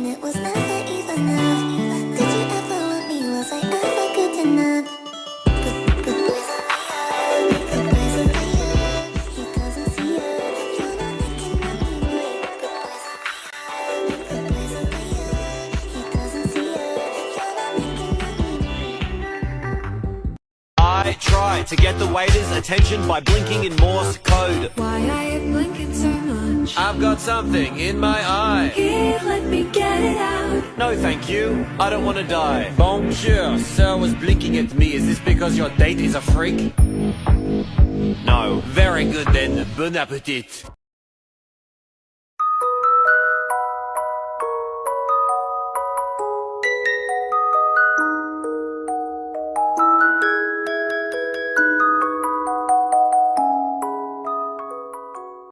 and it was never even enough. Did you ever want me? Was I ever good enough? Good boys are weird, good boys are weird. He doesn't see it, you're not looking at me right. Good boys are weird, he doesn't see it, you're not looking at me. I try to get the waiter's attention by blinking in Morse code. Why are you blinking so much? I've got something in my eye. Here, let me get it out. No thank you, I don't want to die. Bonjour, sir was blinking at me. Is this because your date is a freak? No. Very good then, bon appetit.